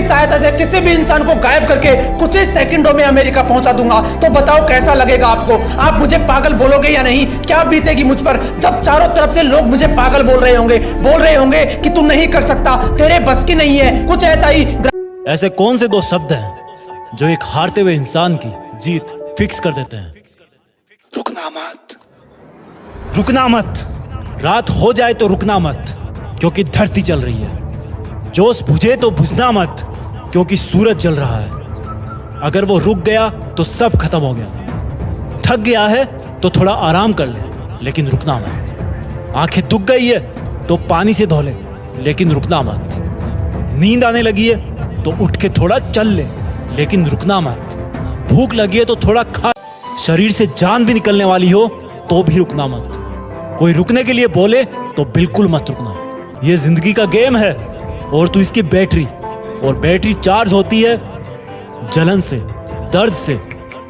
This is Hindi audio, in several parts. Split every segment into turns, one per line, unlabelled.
सहायता से किसी भी इंसान को गायब करके कुछ ही सेकंडों में अमेरिका पहुंचा दूंगा। तो बताओ कैसा लगेगा आपको? आप मुझे पागल बोलोगे या नहीं? क्या बीतेगी मुझ पर जब चारों तरफ से लोग मुझे पागल बोल रहे होंगे कि तू नहीं कर सकता, तेरे बस की नहीं है, कुछ ऐसा ही।
ऐसे कौन से दो शब्द हैं जो एक हारते हुए इंसान की जीत फिक्स कर देते हैं? रुकना मत, रुकना मत। रात हो जाए तो रुकना मत, क्योंकि धरती चल रही है। जोश बुझे तो बुझना मत, क्योंकि सूरज जल रहा है। अगर वो रुक गया तो सब खत्म हो गया। थक गया है तो थोड़ा आराम कर ले, लेकिन रुकना मत। आंखें दुख गई है तो पानी से धो ले, लेकिन रुकना मत। नींद आने लगी है तो उठ के थोड़ा चल ले, लेकिन रुकना मत। भूख लगी है तो थोड़ा खा। शरीर से जान भी निकलने वाली हो तो भी रुकना मत। कोई रुकने के लिए बोले तो बिल्कुल मत रुकना। ये जिंदगी का गेम है और तू इसकी बैटरी, और बैटरी चार्ज होती है जलन से, दर्द से।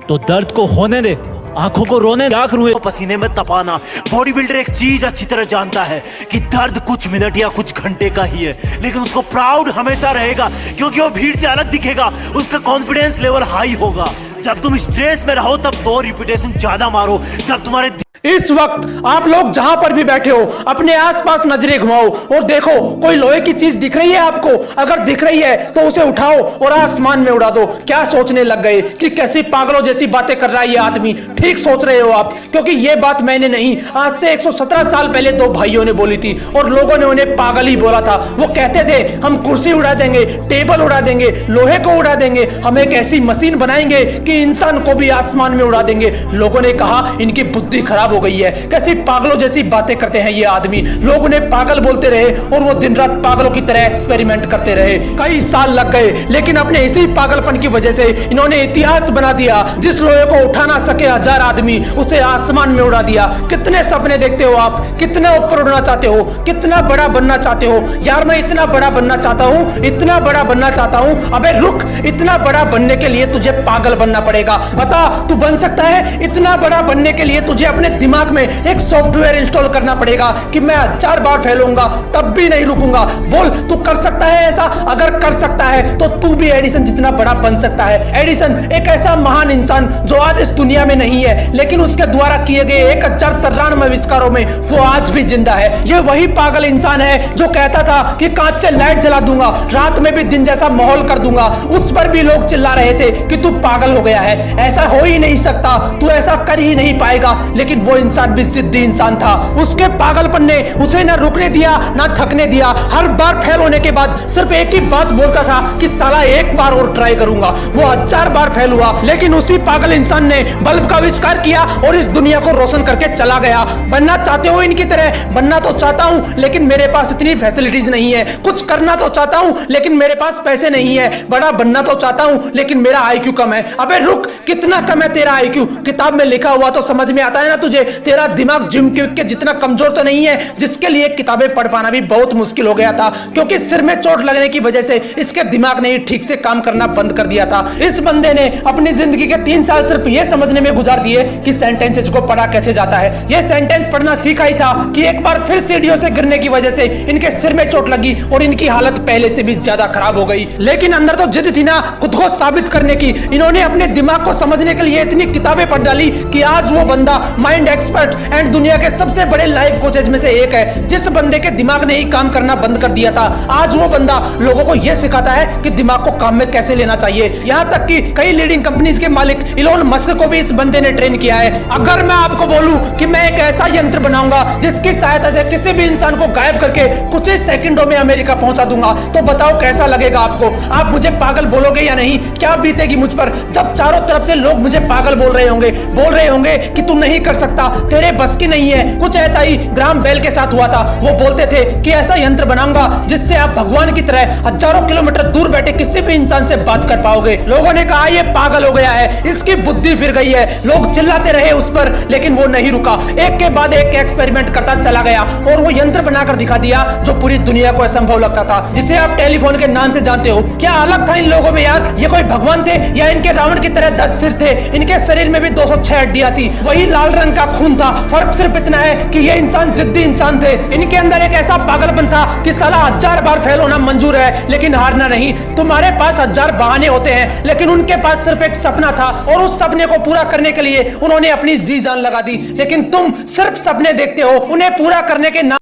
तो दर्द को होने दे, आंखों को रोने दे। आंख रुए पसीने में तपाना। बॉडी बिल्डर एक चीज अच्छी तरह जानता है कि दर्द कुछ मिनट या कुछ घंटे का ही है, लेकिन उसको प्राउड हमेशा रहेगा, क्योंकि वो भीड़ से अलग दिखेगा। उसका कॉन्फिडेंस लेवल हाई होगा। जब तुम स्ट्रेस में रहो तब 2 रिपीटेशन ज्यादा मारो। जब तुम्हारे
इस वक्त आप लोग जहां पर भी बैठे हो अपने आसपास नजरें घुमाओ और देखो कोई लोहे की चीज दिख रही है आपको? अगर दिख रही है तो उसे उठाओ और आसमान में उड़ा दो। क्या सोचने लग गए कि कैसी पागलों जैसी बातें कर रहा है ये आदमी? ठीक सोच रहे हो आप, क्योंकि ये बात मैंने नहीं, आज से 117 साल पहले 2 भाइयों ने बोली थी और लोगों ने उन्हें पागल ही बोला था। वो कहते थे हम कुर्सी उड़ा देंगे, टेबल उड़ा देंगे, लोहे को उड़ा देंगे, हम एक ऐसी मशीन बनाएंगे कि इंसान को भी आसमान में उड़ा देंगे। लोगों ने कहा इनकी बुद्धि खराब हो गई है, कैसी पागलों जैसी बातें करते हैं ये आदमी। लोग उन्हें पागल बोलते रहे और वो दिन रात पागलों की तरह एक्सपेरिमेंट करते रहे। कई साल लग गए, लेकिन अपने इसी पागलपन की वजह से इन्होंने इतिहास बना दिया। जिस लोहे को उठा ना सके 1000 आदमी, उसे आसमान में उड़ा दिया। कितने सपने देखते हो आप? कितना ऊपर उड़ना चाहते हो? कितना बड़ा बनना चाहते हो? यार मैं इतना बड़ा बनना चाहता हूँ, इतना बड़ा बनना चाहता हूँ। अबे रुक, इतना बड़ा बनने के लिए तुझे पागल बनना पड़ेगा। बता तू बन सकता है? इतना बड़ा बनने के लिए तुझे अपने दिमाग में एक सॉफ्टवेयर इंस्टॉल करना पड़ेगा कि मैं 1000 बार फैलूंगा तब भी नहीं रुकूंगा। बोल तू कर सकता है ऐसा? अगर कर सकता है तो तू भी एडिसन जितना बड़ा बन सकता है। एडिसन एक ऐसा महान इंसान जो आज इस दुनिया में नहीं है, लेकिन उसके द्वारा किए गए 1093 आविष्कारों में वो आज भी जिंदा है। ये वही पागल इंसान है जो कहता था कि कांच से लाइट जला दूंगा, रात में भी दिन जैसा माहौल कर दूंगा। उस पर भी लोग चिल्ला रहे थे कि तू पागल हो गया है, ऐसा हो ही नहीं सकता, तू ऐसा कर ही नहीं पाएगा। लेकिन वो इंसान भी जिद्दी इंसान था। उसके पागलपन ने उसे ना रुकने दिया ना थकने दिया। हर बार फेल होने के बाद सिर्फ एक ही बात बोलता था कि साला एक बार और ट्राई करूंगा। वो 1000 बार फेल हुआ, लेकिन उसी पागल इंसान ने बल्ब का आविष्कार किया और इस दुनिया को रोशन करके चला गया। बनना चाहते हो इनकी तरह? बनना तो चाहता हूं, लेकिन मेरे पास इतनी फैसिलिटीज नहीं है। कुछ करना तो चाहता हूं, लेकिन मेरे पास पैसे नहीं है। बड़ा बनना तो चाहता हूं, लेकिन मेरा IQ कम है। अबे रुक, कितना कम है तेरा IQ? किताब में लिखा हुआ तो समझ में आता है ना तुझे? तेरा दिमाग जिम के जितना कमजोर तो नहीं है, जिसके लिए किताबें पढ़ पाना भी बहुत मुश्किल हो गया था, क्योंकि सिर में चोट लगने की वजह से इसके दिमाग ने ठीक से काम करना बंद कर दिया था। इस बंदे ने अपनी जिंदगी के 3 साल सिर्फ ये समझने में गुजार दिए कि सेंटेंसेस को पढ़ा कैसे जाता है। ये सेंटेंस पढ़ना सीखा ही था कि एक बार फिर सीढ़ियों से गिरने की वजह से इनके सिर में चोट लगी और इनकी हालत पहले से भी ज्यादा खराब हो गई। लेकिन अंदर तो जिद थी ना खुद को साबित करने की। इन्होंने अपने दिमाग को समझने के लिए इतनी किताबें पढ़ डाली कि आज वो बंदा माइंड एक्सपर्ट एंड दुनिया के सबसे बड़े लाइफ कोचेज में से एक है। जिस बंदे के दिमाग ने ही काम करना बंद कर दिया था, आज वो बंदा लोगों को यह सिखाता है कि दिमाग को काम में कैसे लेना चाहिए। यहां तक कि कई लीडिंग कंपनीज के मालिक इलोन मस्क को भी इस बंदे ने ट्रेन किया है। अगर मैं आपको बोलूं कि मैं एक ऐसा यंत्र बनाऊंगा जिसकी सहायता से किसी भी इंसान को गायब करके कुछ ही सेकंडों में अमेरिका पहुंचा दूंगा, तो बताओ कैसा लगेगा आपको? आप मुझे पागल बोलोगे या नहीं? क्या बीतेगी मुझ पर जब चारों तरफ से लोग मुझे पागल बोल रहे होंगे कि तू नहीं कर सकता, तेरे बस की नहीं है। कुछ ऐसा ही ग्राहम बेल के साथ हुआ था। वो बोलते थे कि ऐसा यंत्र बनाऊंगा जिससे आप भगवान की तरह हजारों किलोमीटर दूर बैठे किसी भी इंसान से बात कर पाओगे। लोगों ने कहा ये पागल हो गया है, इसकी बुद्धि फिर गई है। लोग चिल्लाते रहे उस पर, लेकिन वो नहीं रुका। एक के बाद एक एक्सपेरिमेंट करता चला गया और वो यंत्र बनाकर दिखा दिया जो पूरी दुनिया को असंभव लगता था, जिसे आप टेलीफोन के नाम से जानते हो। क्या अलग था इन लोगों में यार? ये कोई भगवान थे या इनके रावण की तरह 10 सिर थे? इनके शरीर में भी 206 हड्डियां थी। वही लाल रंग का खून था। फर्क सिर्फ इतना है कि ये इंसान जिद्दी इंसान थे। इनके अंदर एक ऐसा पागलपन था कि साला 1000 बार फेल होना मंजूर है लेकिन हारना नहीं। तुम्हारे पास 1000 बहाने होते हैं लेकिन उनके पास सिर्फ एक सपना था और उस सपने को पूरा करने के लिए उन्होंने अपनी जी जान लगा दी। लेकिन तुम सिर्फ सपने देखते हो, उन्हें पूरा करने के नाम